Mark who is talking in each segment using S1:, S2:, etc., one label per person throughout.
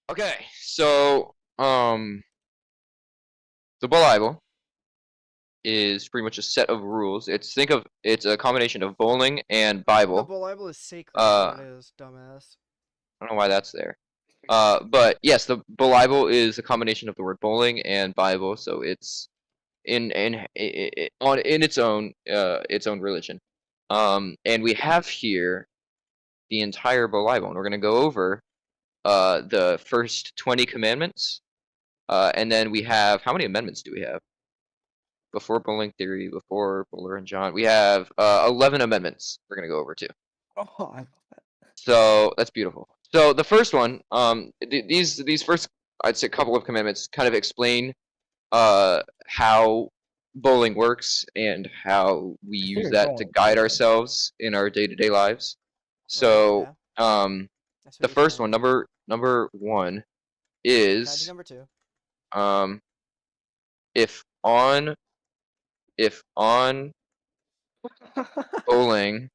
S1: Okay, so the Bowlible is pretty much a set of rules. It's a combination of bowling and
S2: The
S1: Bible.
S2: Bowlible is sacred, is what
S1: Uh,
S2: it is, dumbass.
S1: I don't know why that's there. But yes, the Bowlible is a combination of the word bowling and Bible, so it's in its own religion. And we have here the entire Bowlible, and we're gonna go over the first 20 commandments. And then we have, how many amendments do we have? Before bowling theory, before Bowler and John, we have 11 amendments we're gonna go over too.
S3: Oh, I love that.
S1: So that's beautiful. So the first one, these first, I'd say, couple of commandments kind of explain how bowling works and how we use that to guide ourselves in our day-to-day lives.
S2: Right,
S1: So
S2: yeah. I see
S1: the
S2: what you're
S1: first
S2: saying.
S1: one, number one,
S2: Can I do
S1: is
S2: number 2?
S1: um, if on bowling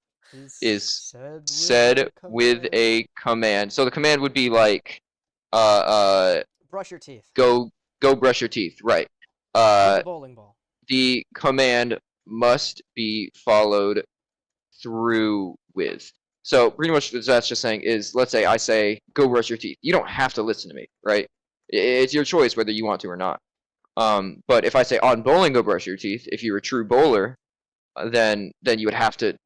S1: is
S2: Said with
S1: said
S2: a
S1: with
S2: command.
S1: a command. So the command would be like, uh, uh,
S2: Brush your teeth.
S1: go brush your teeth, right?
S2: With
S1: Uh,
S2: a bowling ball.
S1: the command must be followed through with. So pretty much what that's just saying is, let's say I say, go brush your teeth. You don't have to listen to me, right? It's your choice whether you want to or not. But if I say on bowling, go brush your teeth, if you're a true bowler, then you would have to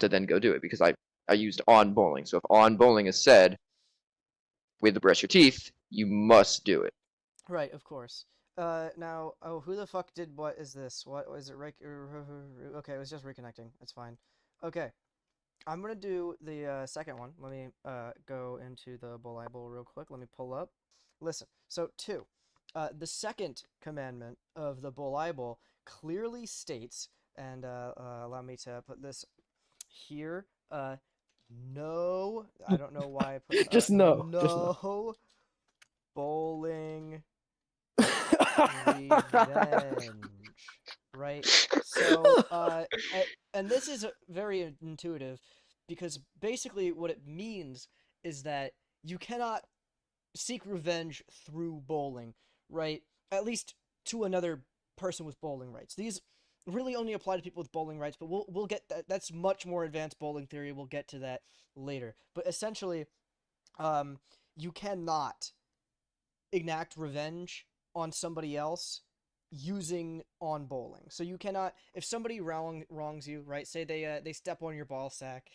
S1: then go do it because I used on bowling. So if on bowling is said with the brush your teeth, you must do it.
S2: Right, of course. Now, oh, who the fuck did what is this? What was it? Okay, it was just reconnecting. It's fine. Okay, I'm gonna do the second one. Let me go into the Bowlible real quick. Let me pull up. Listen, so 2. The second commandment of the Bowlible clearly states, and allow me to put this here. No, I don't know why I put
S3: Just no. Just no.
S2: no bowling revenge, right? So, and this is very intuitive because basically what it means is that you cannot seek revenge through bowling, right? At least to another person with bowling rights. These really only apply to people with bowling rights, but we'll get that. That's much more advanced bowling theory. We'll get to that later. But essentially, you cannot enact revenge on somebody else using on bowling. So you cannot, if somebody wrongs you, right? Say they step on your ball sack,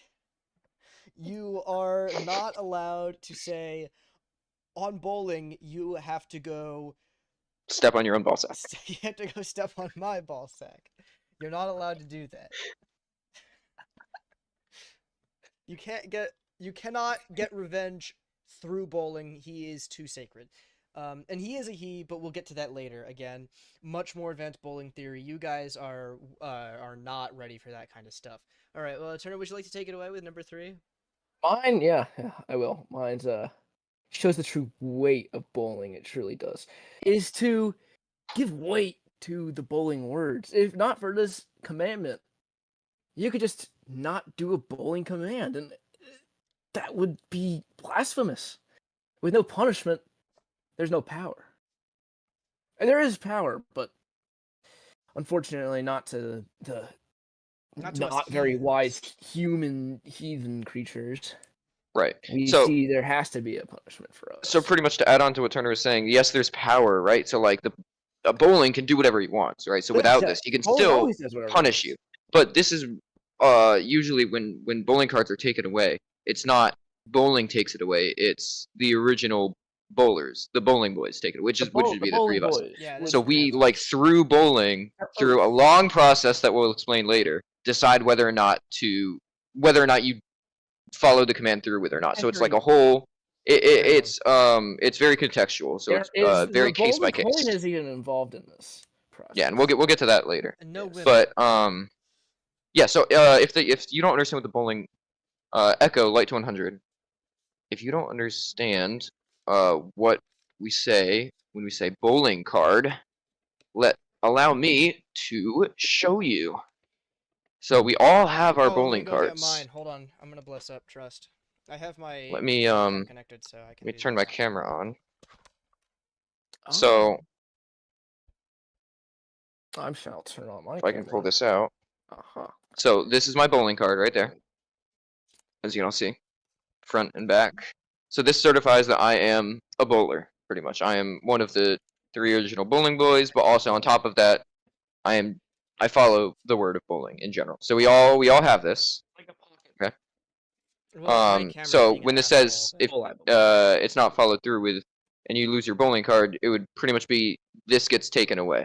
S2: you are not allowed to say on bowling you have to go
S1: Step on your own ball sack.
S2: you have to go step on my ball sack. You're not allowed to do that. You cannot get revenge through bowling. He is too sacred. And he is a he, but we'll get to that later. Again, much more advanced bowling theory. You guys are not ready for that kind of stuff. All right, well, Turner, would you like to take it away with number 3?
S3: Mine, yeah, I will. Mine's shows the true weight of bowling. It truly does. Is to give weight to the bowling words. If not for this commandment, you could just not do a bowling command, and that would be blasphemous. With no punishment, there's no power. And there is power, but unfortunately not to the not very wise human heathen creatures.
S1: Right.
S3: We
S1: So
S3: see there has to be a punishment for us.
S1: so pretty much to add on to what Turner was saying, yes, there's power, right? So like the a bowling can do whatever he wants, right? So without this, he can
S3: Bowling
S1: still
S3: always does whatever it
S1: punish
S3: wants.
S1: you. But this is usually when bowling cards are taken away, it's not bowling takes it away, it's the original bowlers, the bowling boys take it, which would be the three
S3: Bowling
S1: of us.
S3: boys.
S2: Yeah,
S1: So
S2: that's
S1: we
S2: correct.
S1: like through bowling, through a long process that we'll explain later, decide whether or not you follow the command through with or not. So it's like a whole it's very contextual, so
S3: There
S1: it's
S3: is
S1: very
S3: the
S1: case by
S3: bowling
S1: case.
S3: coin is even involved in this process.
S1: Yeah, and we'll get to that later.
S2: And no women.
S1: But yeah, so if you don't understand what the bowling Echo Light to 100, if you don't understand what we say when we say bowling card, allow me to show you. So we all have our
S2: Oh, let me
S1: bowling
S2: go get
S1: cards.
S2: mine. Hold on. I'm gonna bless up. Trust. I have my
S1: Let me
S2: webcam connected, so I can
S1: let me
S2: do
S1: turn
S2: this.
S1: my camera on. So
S3: I'm shall turn on my
S1: if I can pull
S3: camera.
S1: this out.
S3: Uh-huh.
S1: So this is my bowling card right there, as you can all see, front and back. So this certifies that I am a bowler, pretty much. I am one of the 3 original bowling boys, but also on top of that, I follow the word of bowling in general. So we all have this. Okay.
S2: Well, my camera's
S1: So
S2: being an
S1: when this
S2: asshole.
S1: says if
S3: Bowlible.
S1: it's not followed through with, and you lose your bowling card, it would pretty much be this gets taken away.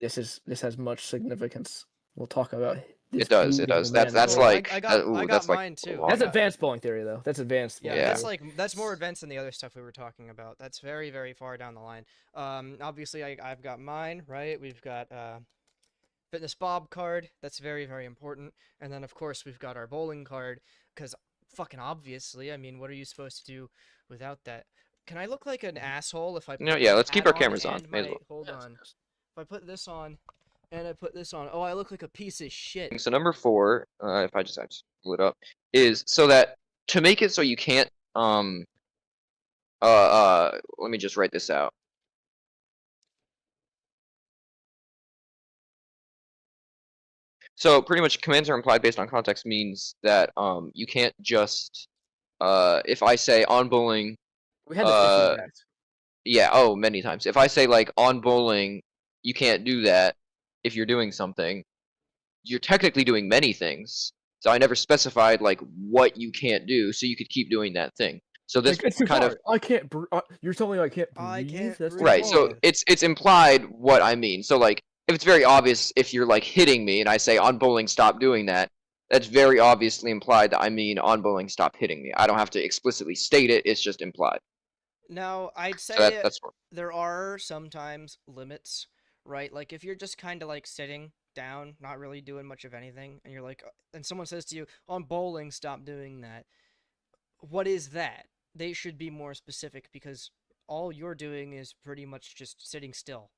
S3: This has much significance. We'll talk about this.
S1: It does. It
S3: beautiful
S1: does.
S3: man
S1: That's
S3: right
S2: Well,
S3: here.
S1: like
S2: I got
S1: that's like
S2: mine too.
S1: long.
S3: That's
S2: I got-
S3: advanced bowling theory, though. That's advanced.
S2: Yeah,
S3: bowling
S1: Yeah.
S3: theory.
S2: that's more advanced than the other stuff we were talking about. That's very, very far down the line. Obviously, I've got mine, right? We've got fitness bob card. That's very, very important. And then, of course, we've got our bowling card. Because fucking obviously, I mean, what are you supposed to do without that? Can I look like an asshole if I put
S1: No, yeah,
S2: my
S1: let's keep
S2: hat
S1: our cameras on.
S2: and
S1: May as
S2: my
S1: well.
S2: hold
S3: Yes,
S2: on.
S3: yes.
S2: If I put this on and I put this on, oh, I look like a piece of shit.
S1: So number 4, if I just pull it up, is so that to make it so you can't let me just write this out. So pretty much commands are implied based on context means that you can't just if I say on bowling
S3: We had this issue. Guys.
S1: yeah, many times. If I say like on bowling you can't do that if you're doing something, you're technically doing many things. So I never specified like what you can't do, so you could keep doing that thing. So this
S3: Like, it's too
S1: kind
S3: far.
S1: of
S3: I can't. You're telling me I can't breathe.
S2: I can't
S3: That's too
S1: right.
S2: breathe.
S1: So
S3: far.
S1: it's implied what I mean. So like if it's very obvious if you're like hitting me and I say on bowling stop doing that, that's very obviously implied that I mean on bowling stop hitting me. I don't have to explicitly state it. It's just implied.
S2: Now, I'd
S1: So
S2: say
S1: that's
S2: there are sometimes limits, right? Like if you're just kind of like sitting down, not really doing much of anything, and you're like, and someone says to you, on bowling, stop doing that. What is that? They should be more specific because all you're doing is pretty much just sitting still,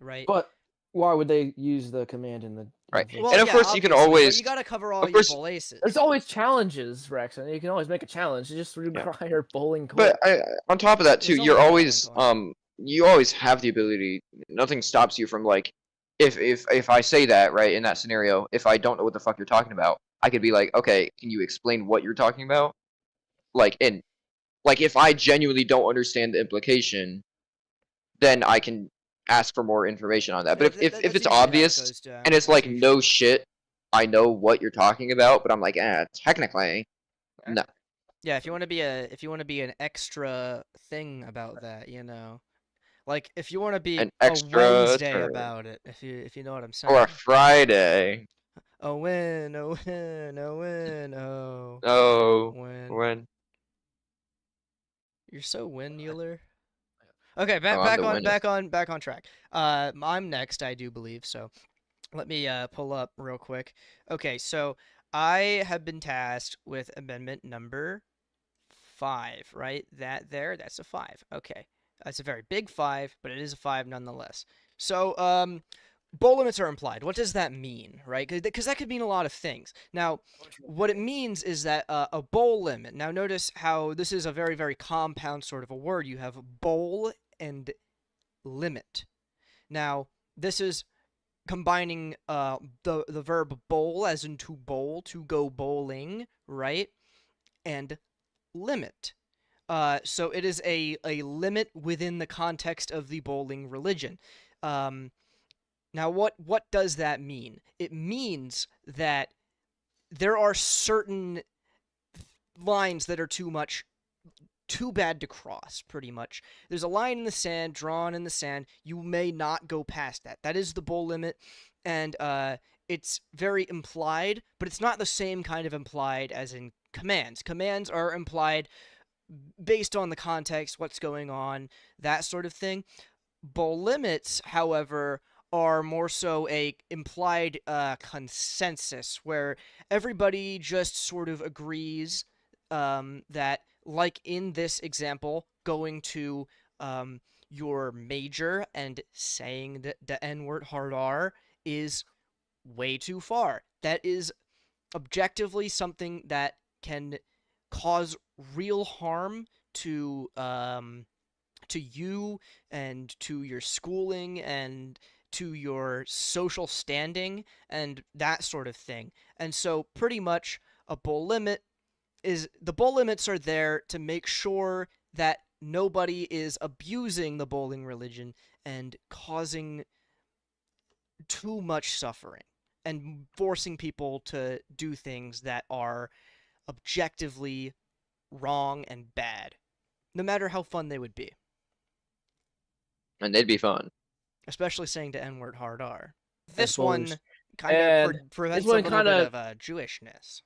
S2: right?
S3: But why would they use the command in the?
S1: Right.
S3: the-
S2: Well,
S1: And of
S2: yeah,
S1: course you can
S2: obviously, but
S1: always
S2: you gotta cover all
S1: of
S2: your
S1: course
S2: bases.
S3: There's always challenges, Rex, and you can always make a challenge. You just require bowling
S1: but
S3: court.
S1: on top of that too,
S2: There's
S1: you're
S2: only
S1: always
S2: bowling
S1: you always have the ability. Nothing stops you from like if I say that right in that scenario, if I don't know what the fuck you're talking about, I could be like, okay, can you explain what you're talking about? Like and like if I genuinely don't understand the implication, then I can ask for more information on that. But if
S2: That's
S1: it's
S2: usually how it
S1: obvious
S2: goes down.
S1: and it's
S2: That's
S1: like
S2: usually-
S1: no shit, I know what you're talking about, but I'm like, technically, no.
S2: Yeah, if you want to be an extra thing about that, you know. Like if you want to be
S1: An
S2: a
S1: extra
S2: Wednesday
S1: term.
S2: about it, if you know what I'm saying.
S1: Or a Friday.
S2: A win, a win, a win. Oh,
S1: Oh,
S2: win.
S1: when?
S2: You're so win, Euler. Okay,
S1: Oh, I'm the winner.
S2: back on track. I'm next, I do believe. So, let me pull up real quick. Okay, so I have been tasked with amendment number 5, right? That's a 5. Okay. That's a very big 5, but it is a 5 nonetheless. So, bowl limits are implied. What does that mean, right? Because that could mean a lot of things. Now, what it means is that a bowl limit. Now, notice how this is a very, very compound sort of a word. You have bowl and limit. Now, this is combining the verb bowl as in to bowl, to go bowling, right? And limit. So it is a limit within the context of the bowling religion. Now, what does that mean? It means that there are certain lines that are too bad to cross, pretty much. There's a line in the sand, drawn in the sand. You may not go past that. That is the bowl limit, and it's very implied, but it's not the same kind of implied as in commands. Commands are implied based on the context, what's going on, that sort of thing. Bowl limits, however, are more so a implied consensus where everybody just sort of agrees that, like in this example, going to your major and saying the N-word hard R is way too far. That is objectively something that can cause real harm to to you and to your schooling and to your social standing and that sort of thing. And so pretty much a bowl limit is the bowl limits are there to make sure that nobody is abusing the bowling religion and causing too much suffering and forcing people to do things that are objectively wrong and bad, no matter how fun they would be.
S1: And they'd be fun.
S2: Especially saying the N word hard R.
S3: As
S2: This
S3: bowlers.
S2: one kind
S3: And
S2: of prevents
S3: this
S2: a
S3: one
S2: little bit
S3: kinda-
S2: of Jewishness.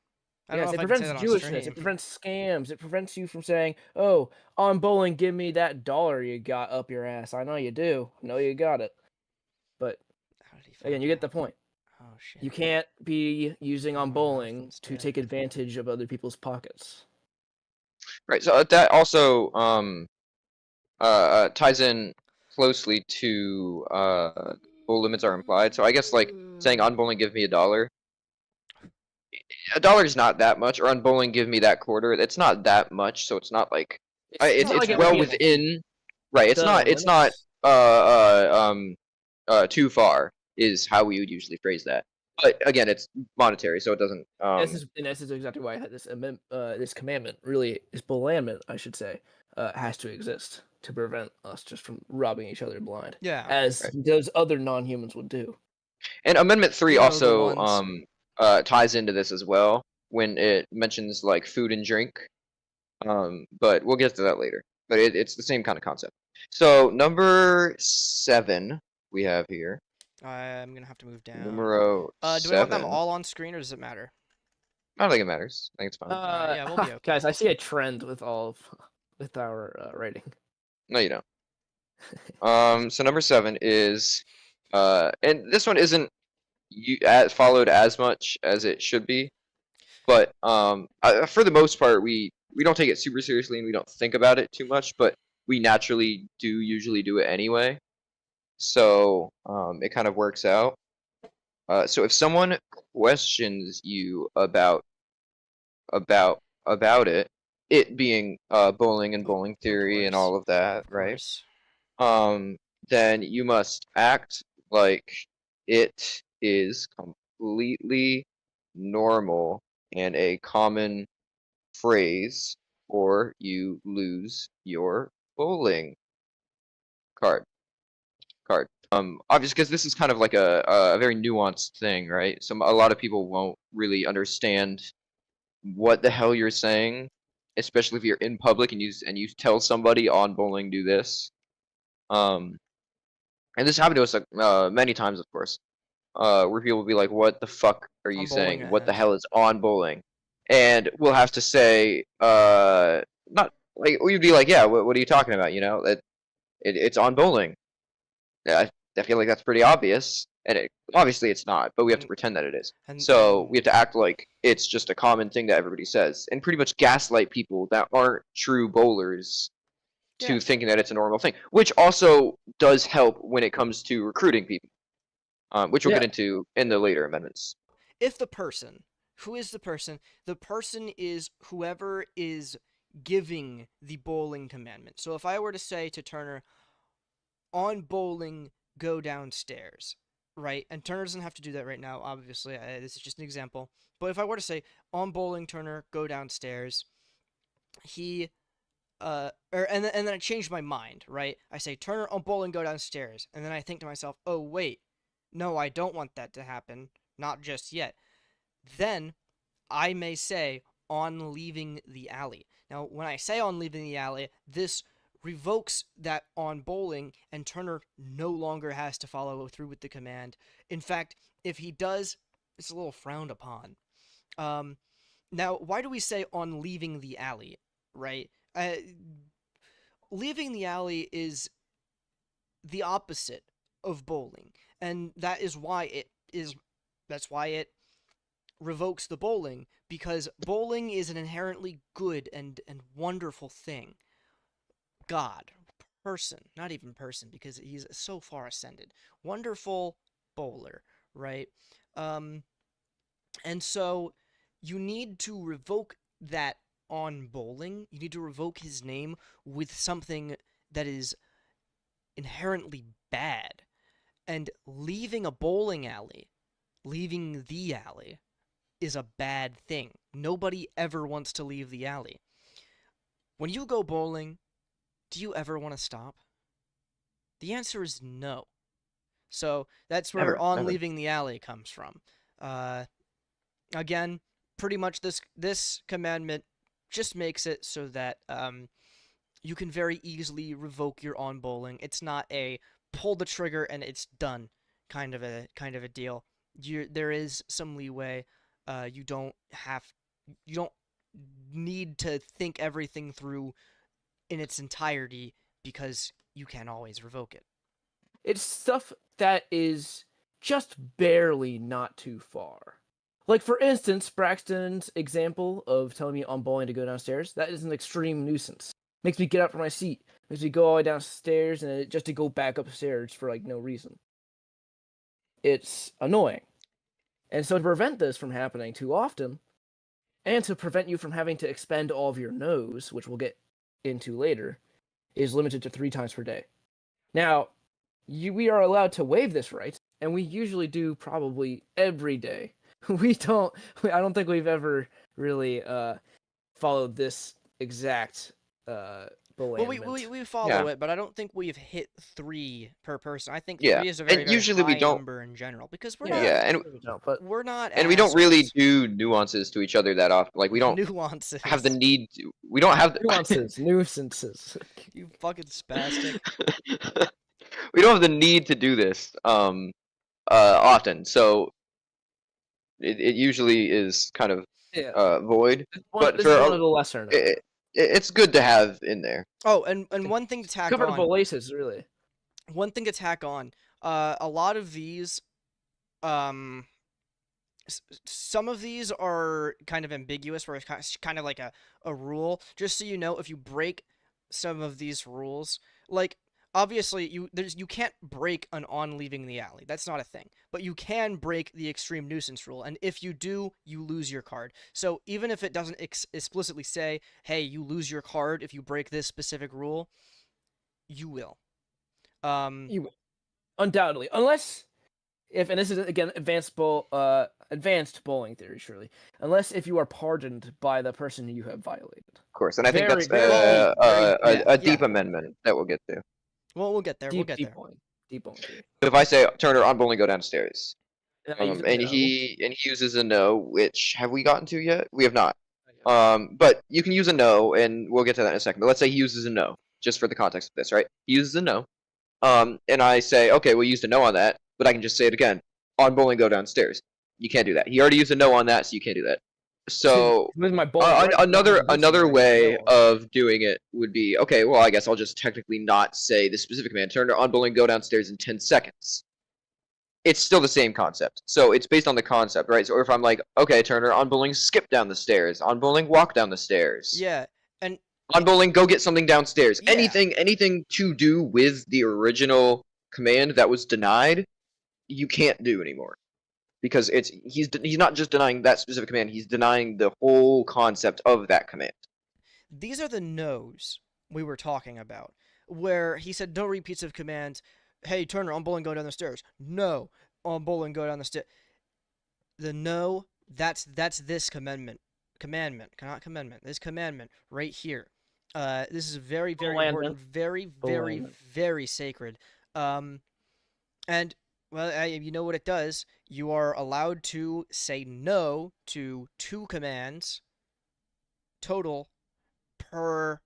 S2: I don't
S3: Yes,
S2: know
S3: it
S2: if I can say
S3: prevents
S2: that on
S3: Jewishness.
S2: stream.
S3: It prevents scams. It prevents you from saying, "Oh, on bowling, give me that dollar you got up your ass." I know you do. I know you got it. But
S2: How did he
S3: again,
S2: find
S3: you get the
S2: out?
S3: point.
S2: Oh shit.
S3: You can't be using
S2: Oh,
S3: on
S2: my
S3: bowling
S2: mouth
S3: to
S2: is
S3: take
S2: dead.
S3: advantage of other people's pockets.
S1: Right. So that also ties in closely to bowl limits are implied. So I guess like saying on bowling give me $1 is not that much, or on bowling give me that quarter. It's not that much, so it's not like
S3: It's not like
S1: it's
S3: it
S1: well
S3: would be
S1: within. Right. It's
S3: the
S1: not
S3: limits.
S1: too far is how we would usually phrase that. But again, it's monetary, so it doesn't.
S3: This is exactly why I had this commandment, really, this bowlament, I should say, has to exist to prevent us just from robbing each other blind,
S2: Yeah.
S3: as
S1: Right.
S3: those other non-humans would do.
S1: And Amendment 3
S2: You know, the
S1: also
S2: ones-
S1: ties into this as well when it mentions like food and drink. But we'll get to that later. But it's the same kind of concept. So number 7 we have here.
S2: I'm gonna have to move down.
S1: Numero
S2: Do we want them
S1: 7.
S2: all on screen, or does it matter?
S1: I don't think it matters. I think it's fine.
S2: Yeah, we'll be okay.
S3: Guys, I see a trend with with our writing.
S1: No, you don't. So number 7 is, and this one isn't followed as much as it should be, but for the most part, we don't take it super seriously and we don't think about it too much, but we naturally do usually do it anyway. So it kind of works out. So if someone questions you about it being bowling and bowling theory and
S2: course.
S1: all of that,
S2: Of
S1: right?
S2: course.
S1: Then you must act like it is completely normal and a common phrase, or you lose your bowling card. Obviously, because this is kind of like a very nuanced thing, right? A lot of people won't really understand what the hell you're saying, especially if you're in public and you tell somebody on bowling do this. And this happened to us many times, of course, where people will be like, "What the fuck are you
S2: On bowling
S1: saying? What the
S2: it
S1: hell is on bowling?" And we'll have to say, not like we'd be like, "Yeah, what are you talking about?" You know, it's on bowling. Yeah, I feel like that's pretty obvious, and obviously it's not, but we have to
S2: And-
S1: pretend that it is.
S2: and-
S1: So
S2: and-
S1: we have to act like it's just a common thing that everybody says, and pretty much gaslight people that aren't true bowlers to
S2: Yeah.
S1: thinking that it's a normal thing, which also does help when it comes to recruiting people, which we'll get into in the later amendments.
S2: If the person, who is the person? The person is whoever is giving the bowling commandment. So if I were to say to Turner, on bowling, go downstairs, right? And Turner doesn't have to do that right now, obviously. This is just an example. But if I were to say, on bowling, Turner, go downstairs, he and then I change my mind, right? I say Turner on bowling, go downstairs, and then I think to myself, oh wait, no, I don't want that to happen, not just yet. Then I may say on leaving the alley. Now, when I say on leaving the alley, this revokes that on bowling, and Turner no longer has to follow through with the command. In fact, if he does, it's a little frowned upon. Now, why do we say on leaving the alley, right? Leaving the alley is the opposite of bowling, and that's why it revokes the bowling, because bowling is an inherently good and wonderful thing. God, person, not even person, because he's so far ascended. Wonderful bowler, right? And so you need to revoke that on bowling. You need to revoke his name with something that is inherently bad. And leaving a bowling alley, leaving the alley, is a bad thing. Nobody ever wants to leave the alley. When you go bowling, do you ever want to stop? The answer is no. So that's where on
S1: Never.
S2: leaving the alley comes from. Again, pretty much this commandment just makes it so that you can very easily revoke your on bowling. It's not a pull the trigger and it's done kind of a deal. There is some leeway. You don't need to think everything through in its entirety because you can always revoke it.
S3: It's stuff that is just barely not too far. Like, for instance, Braxton's example of telling me on bowling to go downstairs, that is an extreme nuisance. Makes me get up from my seat. Makes me go all the way downstairs and just to go back upstairs for, like, no reason. It's annoying. And so to prevent this from happening too often, and to prevent you from having to expend all of your no's, which we'll get into later, is limited to 3 times per day. Now, we are allowed to waive this right, and we usually do probably every day. I don't think we've ever really followed this exact
S2: Well,
S3: belandment.
S2: we follow it, but I don't think we've hit 3 per person. I think
S1: Yeah,
S2: 3 is a very,
S1: and
S2: very
S1: usually we
S2: high
S1: don't.
S2: number in general because
S1: Yeah, and
S2: we're not
S1: we don't really
S2: assholes.
S1: do nuances to each other that often. Like we don't
S2: Nuances.
S1: have the need. We don't have the,
S3: nuisances.
S2: You fucking spastic.
S1: we don't have the need to do this often. So it usually is kind of void. But
S3: This is one of the lesser known.
S1: It's good to have in there.
S2: Oh, and one thing to tack
S3: Covered
S2: on.
S3: Boaces, really.
S2: One thing to tack on. A lot of these, some of these are kind of ambiguous, where it's kind of like a rule. Just so you know, if you break some of these rules, like obviously you can't break an on leaving the alley. That's not a thing. But you can break the extreme nuisance rule, and if you do, you lose your card. So even if it doesn't explicitly say, "Hey, you lose your card if you break this specific rule," you will.
S3: You will. Undoubtedly, unless and this is again advanced bowling theory, surely. Unless if you are pardoned by the person you have violated.
S1: Of course, and I think that's
S2: very
S1: a deep amendment that we'll get to.
S2: Well, we'll get there. We'll get there.
S3: Deep bowling theory.
S1: If I say Turner on bowling, go downstairs.
S3: And
S1: he uses a no, which have we gotten to yet? We have not. But you can use a no, and we'll get to that in a second. But let's say he uses a no, just for the context of this, right? He uses a no. And I say, okay, we used a no on that, but I can just say it again. On bowling, go downstairs. You can't do that. He already used a no on that, so you can't do that. So another way of doing it would be, okay, well, I guess I'll just technically not say the specific command. Turner, on bowling, go downstairs in 10 seconds. It's still the same concept. So it's based on the concept, right? So if I'm like, okay, Turner, on bowling, skip down the stairs. On bowling, walk down the stairs.
S2: Yeah, and
S1: on bowling, go get something downstairs.
S2: Yeah.
S1: Anything to do with the original command that was denied, you can't do anymore. Because he's not just denying that specific command, he's denying the whole concept of that command.
S2: These are the no's we were talking about, where he said no repeats of commands. Hey, Turner, on bowling, go down the stairs. No, on bowling, go down the stairs. The no, that's this commandment. Not commandment. This commandment right here. This is very, very important. Very, very, very sacred. And well, you know what it does. You are allowed to say no to 2 commands total per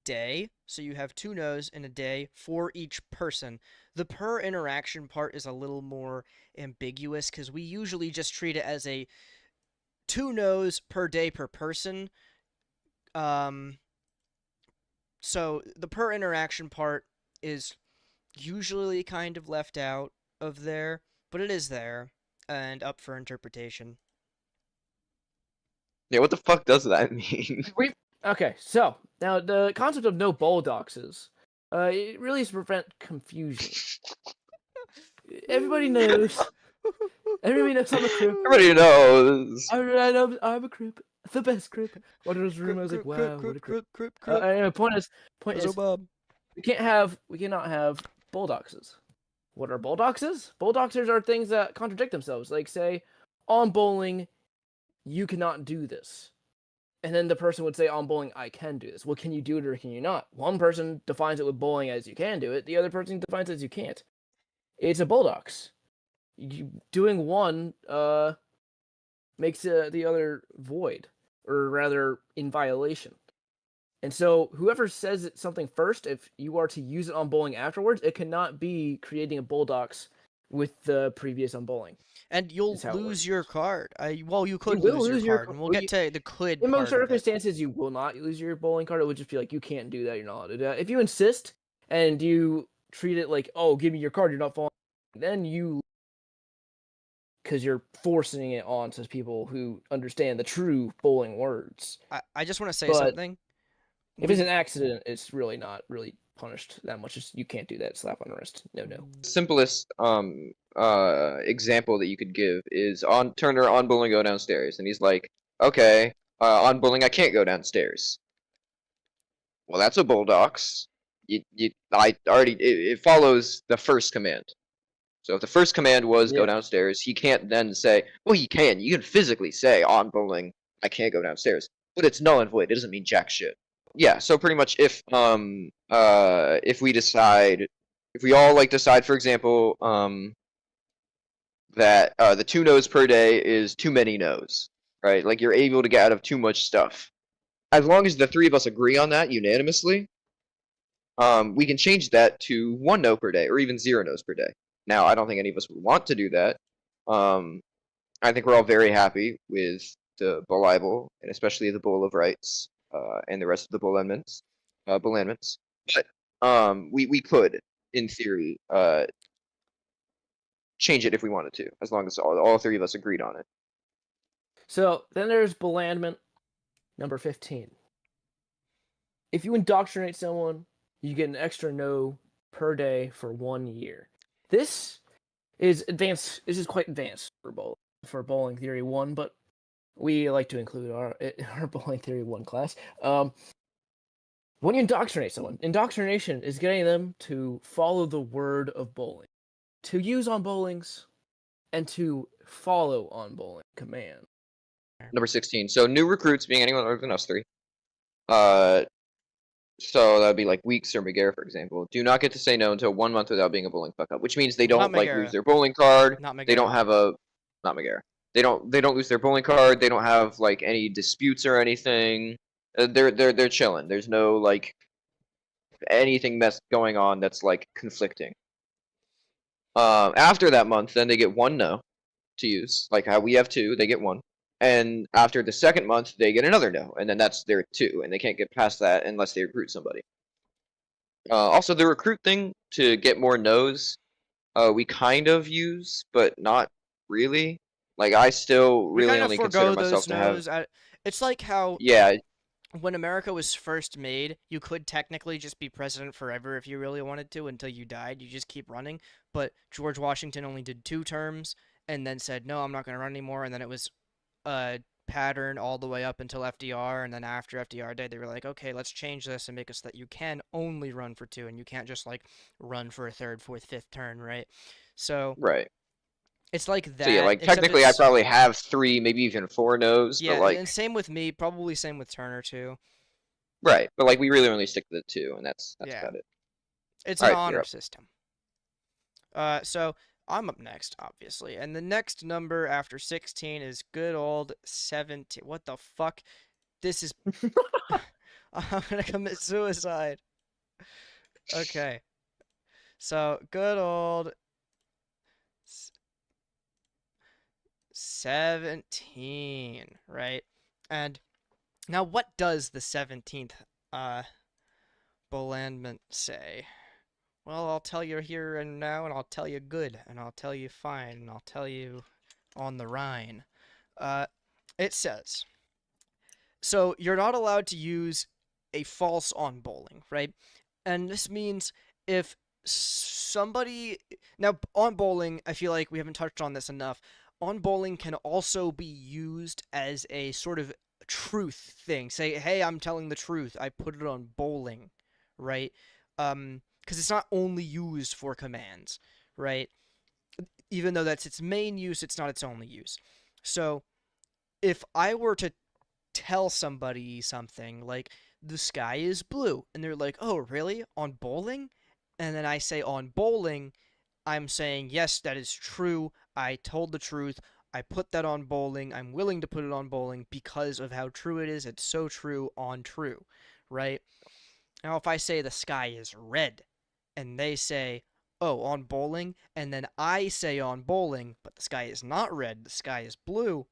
S2: day. So you have 2 no's in a day for each person. The per interaction part is a little more ambiguous because we usually just treat it as a 2 no's per day per person. So the per interaction part is usually kind of left out of there, but it is there and up for interpretation.
S1: Yeah, what the fuck does that mean?
S3: Okay, so now the concept of no bowl doxes, it really is to prevent confusion. Everybody knows. Everybody knows I'm a crip.
S1: Everybody knows.
S3: I know I'm a crip. The best crip. One of those rumors, like, wow, what a crip. The point is,
S2: Bob.
S3: we cannot have bulldoxes. What are bulldoxes? Bulldoxers are things that contradict themselves. Like say, on bowling, you cannot do this. And then the person would say, on bowling, I can do this. Well, can you do it or can you not? One person defines it with bowling as you can do it. The other person defines it as you can't. It's a bulldox. Doing one makes the other void, or rather in violation. And so whoever says something first, if you are to use it on bowling afterwards, it cannot be creating a bulldox with the previous on bowling.
S2: And you'll
S3: Is how it
S2: lose
S3: works.
S2: your card. Well, you could
S3: will
S2: lose your
S3: lose your
S2: card, and we'll
S3: well,
S2: get to the could
S3: In most
S2: part of it.
S3: circumstances, you will not lose your bowling card. It would just be like, you can't do that. You're not allowed to do that. If you insist and you treat it like, oh, give me your card, you're not falling, then you, because you're forcing it on to people who understand the true bowling words.
S2: I just want to say
S3: But
S2: something.
S3: If it's an accident, it's really not really punished that much. Just, you can't do that. Slap on the wrist. No.
S1: Simplest example that you could give is on Turner on bowling go downstairs, and he's like, okay, on bowling I can't go downstairs. Well, that's a bulldox. It follows the first command. So if the first command was go downstairs, he can't then say, well, he can. You can physically say on bowling I can't go downstairs, but it's null and void. It doesn't mean jack shit. Yeah, so pretty much if we all like decide, for example, that the 2 no's per day is too many no's, right? Like you're able to get out of too much stuff. As long as the 3 of us agree on that unanimously, we can change that to 1 no per day or even 0 no's per day. Now, I don't think any of us would want to do that. I think we're all very happy with the Bowlible, and especially the Bowl of Rights, and the rest of the Bowlandments. But we could, in theory, change it if we wanted to, as long as all 3 of us agreed on it.
S3: So then there's Bowlandment number 15. If you indoctrinate someone, you get an extra no per day for 1 year. This is advanced. This is quite advanced for Bowling Theory 1, but we like to include our Bowling Theory 1 class. When you indoctrinate someone, indoctrination is getting them to follow the word of bowling, to use on bowlings, and to follow on bowling command.
S1: Number 16. So new recruits being anyone other than us 3. So that'd be like Weeks or Megara, for example, do not get to say no until 1 month without being a bowling fuck up, which means they don't like lose their bowling card.
S2: Not Megara.
S1: They don't have not Megara. They don't lose their bowling card. They don't have like any disputes or anything. They're chilling. There's no like anything going on that's like conflicting. After that month, then they get 1 no to use, like how we have 2, they get 1. And after the second month, they get another no, and then that's their 2, and they can't get past that unless they recruit somebody. Also, the recruit thing to get more no's, we kind of use, but not really. Like I still really only consider myself to have.
S2: It's like how
S1: yeah.
S2: When America was first made, you could technically just be president forever if you really wanted to until you died. You just keep running. But George Washington only did 2 terms and then said, no, I'm not going to run anymore. And then it was a pattern all the way up until FDR. And then after FDR died, they were like, okay, let's change this and make it so that you can only run for 2 and you can't just like run for a 3rd, 4th, 5th turn, right? So
S1: right.
S2: It's like that.
S1: So yeah, like technically I probably have 3, maybe even 4 no's.
S2: Yeah,
S1: but like,
S2: and same with me, probably same with Turner too.
S1: Right, but like we really only stick to the 2, and that's about it.
S2: It's an honor system. So I'm up next, obviously, and the next number after 16 is good old 17. What the fuck? This is. I'm gonna commit suicide. Okay. So good old 17, right? And now what does the 17th Bowlandment say? Well, I'll tell you here and now, and I'll tell you good, and I'll tell you fine, and I'll tell you on the Rhine. It says, so you're not allowed to use a false on bowling, right? And this means if somebody... Now, on bowling, I feel like we haven't touched on this enough. On bowling can also be used as a sort of truth thing. Say, hey, I'm telling the truth. I put it on bowling, right? because it's not only used for commands, right? Even though that's its main use, it's not its only use. So if I were to tell somebody something like the sky is blue, and they're like, "Oh, really? On bowling?" And then I say on bowling, I'm saying, "Yes, that is true. I told the truth. I put that on bowling. I'm willing to put it on bowling because of how true it is. It's so true on true." Right? Now if I say the sky is red and they say, "Oh, on bowling," and then I say on bowling, but the sky is not red, the sky is blue,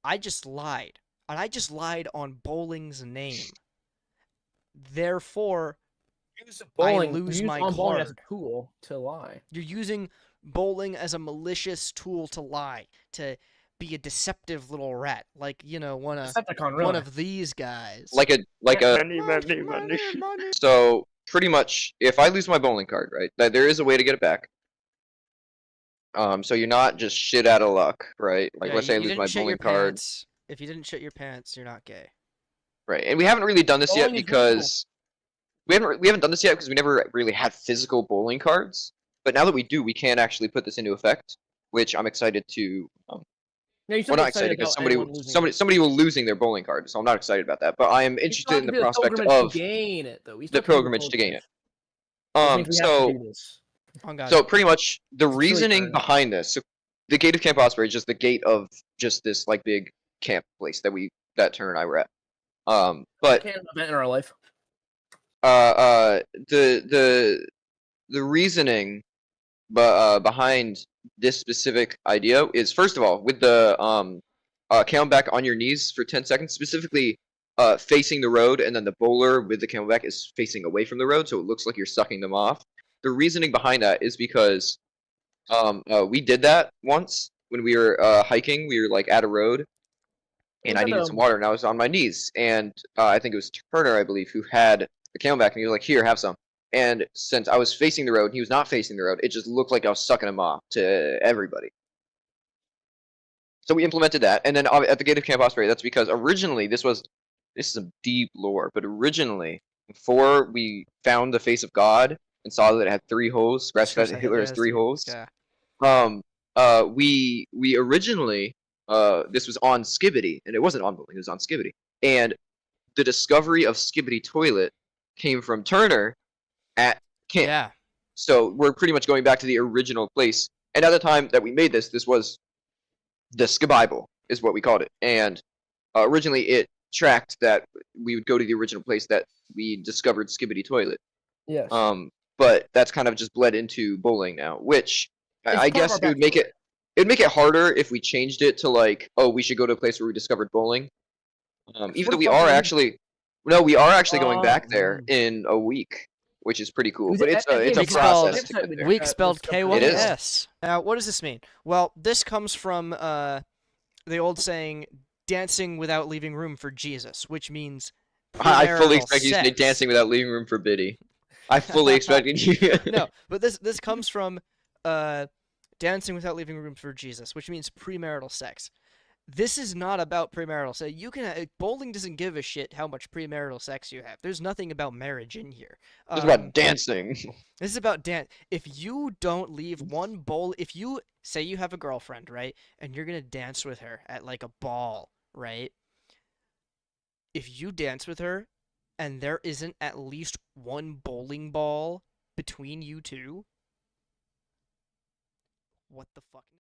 S2: I just lied. And I just lied on bowling's name. Therefore,
S3: Use
S2: I
S3: bowling.
S2: lose
S3: Use
S2: my
S3: on bowling as a
S2: card.
S3: tool to lie.
S2: You're using bowling as a malicious tool to lie, to be a deceptive little rat, like,
S3: Decepticon,
S2: one
S3: really.
S2: of these guys.
S1: Like a
S2: Money.
S1: so pretty much if I lose my bowling card, right, that there is a way to get it back. So you're not just shit out of luck, right? Like
S2: Yeah,
S1: let's say I
S2: you
S1: lose
S2: didn't
S1: my
S2: shit your
S1: bowling card,
S2: pants. If you didn't shit your pants, you're not gay.
S1: right? And we haven't really done this yet
S3: Bowling is legal.
S1: because we haven't done this yet because we never really had physical bowling cards. But now that we do, we can actually put this into effect, which I'm excited to.
S3: No, you
S1: Well,
S3: shouldn't be
S1: not excited
S3: excited
S1: because
S3: about anyone losing.
S1: somebody will losing their bowling card, so I'm not excited about that. But I am
S3: We still
S1: interested
S3: have
S1: in
S3: to
S1: the
S3: do the
S1: prospect
S3: pilgrimage
S1: of
S3: to gain it, though. We still
S1: the
S3: have to do the
S1: pilgrimage to gain it.
S3: Which means we have to
S1: So
S3: do this.
S2: On God.
S1: so pretty much the
S3: It's a chili
S1: reasoning
S3: turn.
S1: behind this. So the gate of Camp Osprey is just the gate of just this like big camp place that Turner and I were at. But
S3: Can't event in our life.
S1: the reasoning behind this specific idea is first of all with the camelback on your knees for 10 seconds, specifically facing the road, and then the bowler with the camelback is facing away from the road, so it looks like you're sucking them off. The reasoning behind that is because we did that once when we were hiking. We were like at a road, and I needed some water, and I was on my knees, and I think it was Turner, I believe, who had the camelback, and he was like, "Here, have some." And since I was facing the road and he was not facing the road, it just looked like I was sucking him off to everybody. So we implemented that, and then at the gate of Camp Osprey, that's because originally this is some deep lore, but originally before we found the face of God and saw that it had 3 holes, scratched that Hitler has 3 holes.
S2: Yeah.
S1: We originally this was on Skibbity, and it wasn't on Bowling, it was on Skibbity, and the discovery of Skibbity Toilet came from Turner at camp.
S2: Yeah.
S1: So we're pretty much going back to the original place. And at the time that we made this was the Skibible, is what we called it. And originally it tracked that we would go to the original place that we discovered Skibbity Toilet.
S3: Yes.
S1: But that's kind of just bled into bowling now, which I guess
S3: it would
S1: make it harder if we changed it to like, oh, we should go to a place where we discovered bowling. Even though we are actually going back there in a week, which is pretty cool. But it's a process to get there.
S2: Week spelled K-Y-S.
S1: It is.
S2: Now, what does this mean? Well, this comes from the old saying, dancing without leaving room for Jesus, which means
S1: I fully expect
S2: sex.
S1: you to say dancing without leaving room for Biddy. I fully expected you.
S2: No, but this comes from dancing without leaving room for Jesus, which means premarital sex. This is not about premarital sex. Bowling doesn't give a shit how much premarital sex you have. There's nothing about marriage in here.
S1: It's about dancing.
S2: This is about dance. If you don't leave one bowl, if you say you have a girlfriend, right, and you're gonna dance with her at like a ball, right? If you dance with her, and there isn't at least one bowling ball between you two, what the fuck?